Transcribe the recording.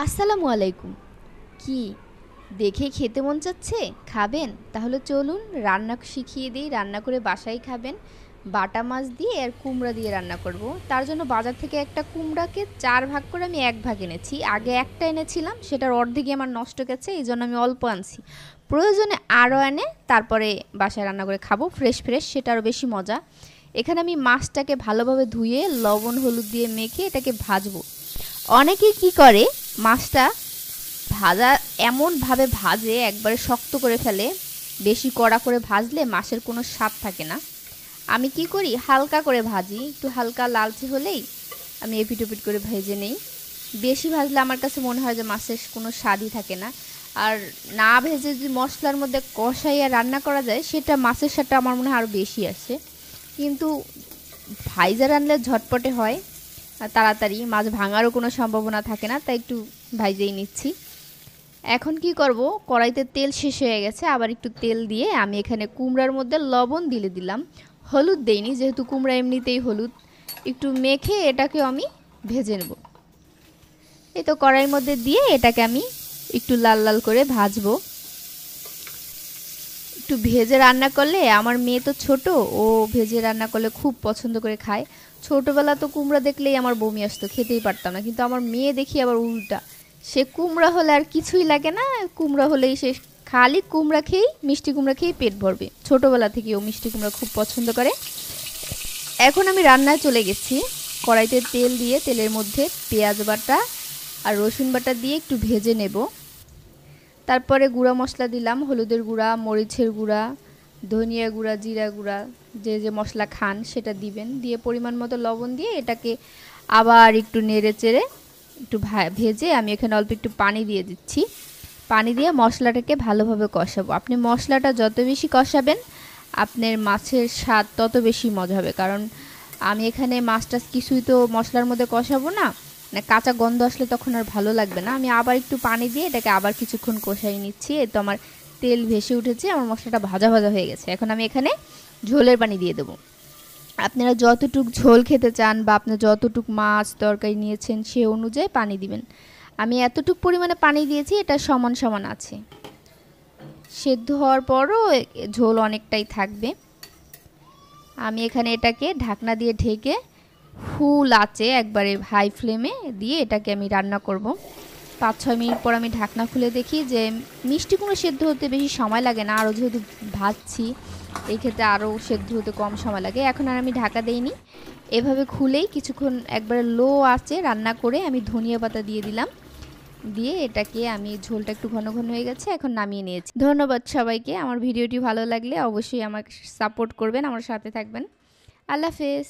আসসালামু আলাইকুম। কি দেখে খেতে মন চাচ্ছে? খাবেন? তাহলে চলুন রান্না শিখিয়ে দিই। রান্না করে বাসায় খাবেন। বাটা মাছ দিয়ে আর কুমড়া দিয়ে রান্না করব। তার জন্য বাজার থেকে একটা কুমড়াকে ৪ ভাগ করে আমি ১ ভাগ এনেছি। আগে একটা এনেছিলাম, সেটার অর্ধেকই আমার নষ্ট গেছে, এইজন্য আমি অল্প আনছি। প্রয়োজনে আরও এনে তারপরে বাসায় রান্না করে খাবো, ফ্রেশ ফ্রেশ, সেটা আরও বেশি মজা। এখানে আমি মাছটাকে ভালোভাবে ধুয়ে লবণ হলুদ দিয়ে মেখে এটাকে ভাজবো। অনেকে কি করে, মাছটা ভাজা এমনভাবে ভাজে একবারে শক্ত করে ফেলে, বেশি কড়া করে ভাজলে মাছের কোনো স্বাদ থাকে না। আমি কি করি, হালকা করে ভাজি, একটু হালকা লালচে হলেই আমি এপিট ওপিট করে ভেজে নেই। বেশি ভাজলে আমার কাছে মনে হয় যে মাছের কোনো স্বাদই থাকে না। আর না ভেজে যদি মশলার মধ্যে কষাইয়া রান্না করা যায়, সেটা মাছের স্বাদটা আমার মনে হয় আরও বেশি আসে। কিন্তু ভাইজা রান্নালে ঝটপটে হয়, আর তাড়াতাড়ি মাছ ভাঙারও কোনো সম্ভাবনা থাকে না, তাই একটু ভাইজেই নিচ্ছি। এখন কি করব, কড়াইতে তেল শেষ হয়ে গেছে, আবার একটু তেল দিয়ে আমি এখানে কুমড়ার মধ্যে লবণ দিলাম, হলুদ দেইনি যেহেতু কুমড়া এমনিতেই হলুদ। একটু মেখে এটাকে আমি ভেজে নেব। এই তো কড়াইয়ের মধ্যে দিয়ে এটাকে আমি একটু লাল লাল করে ভাজবো। একটু ভেজে রান্না করলে, আমার মেয়ে তো ছোট, ও ভেজে রান্না করলে খুব পছন্দ করে খায়। ছোটবেলা তো কুমড়া দেখলেই আমার বমি আসতো, খেতেই পারতাম না। কিন্তু আমার মেয়ে দেখি আবার উল্টা, সে কুমড়া হলে আর কিছুই লাগে না, কুমড়া হলেই সে খালি কুমড়া খেয়েই, মিষ্টি কুমড়া খেয়েই পেট ভরবে। ছোটবেলা থেকে ও মিষ্টি কুমড়া খুব পছন্দ করে। এখন আমি রান্নায় চলে গেছি। কড়াইতে তেল দিয়ে তেলের মধ্যে পেঁয়াজ বাটা আর রসুন বাটা দিয়ে একটু ভেজে নেব। তারপরে গুঁড়া মশলা দিলাম, হলুদের গুঁড়া, মরিচের গুঁড়া, ধনিয়া গুঁড়া, জিরা গুঁড়া, যে যে মশলা খান সেটা দিবেন। দিয়ে পরিমাণ মতো লবণ দিয়ে এটাকে আবার একটু নেড়ে চেড়ে একটু ভেজে আমি এখানে অল্প একটু পানি দিয়ে দিচ্ছি। পানি দিয়ে মশলাটাকে ভালোভাবে কষাবো। আপনি মশলাটা যত বেশি কষাবেন, আপনার মাছের স্বাদ তত বেশি মজা হবে। কারণ আমি এখানে মাছটা কিছুই তো মশলার মধ্যে কষাবো না, কাঁচা গন্ধ আসলে তখন আর ভালো লাগবে না। আমি আবার একটু পানি দিয়ে এটাকে আবার কিছুক্ষণ কষাই নিচ্ছি। এই তো আমার তেল ভেসে উঠেছে, আমার মশলাটা ভাজা ভাজা হয়ে গেছে। এখন আমি এখানে ঝোলের পানি দিয়ে দেবো। আপনারা যতটুক ঝোল খেতে চান বা আপনি যতটুক মাছ তরকারি নিয়েছেন সে অনুযায়ী পানি দিবেন। আমি এতটুক পরিমাণে পানি দিয়েছি, এটা সমান সমান আছে। সেদ্ধ হওয়ার পরও ঝোল অনেকটাই থাকবে। আমি এখানে এটাকে ঢাকনা দিয়ে ঢেকে ফুল আঁচে একবারে হাই ফ্লেমে দিয়ে এটাকে আমি রান্না করব। ৫-৬ মিনিট পর আমি ঢাকনা খুলে দেখি যে মিষ্টি কুমড়ো সেদ্ধ হতে বেশি সময় লাগে না, আরও যেহেতু ভাজছি এই ক্ষেত্রে আরও সেদ্ধ হতে কম সময় লাগে। এখন আর আমি ঢাকা দেইনি, এভাবে খুলেই কিছুক্ষণ একবারে লো আঁচে রান্না করে আমি ধনিয়া পাতা দিয়ে দিলাম। দিয়ে এটাকে আমি, ঝোলটা একটু ঘন ঘন হয়ে গেছে, এখন নামিয়ে নিয়েছি। ধন্যবাদ সবাইকে। আমার ভিডিওটি ভালো লাগলে অবশ্যই আমাকে সাপোর্ট করবেন, আমার সাথে থাকবেন। আল্লাহ হাফেজ।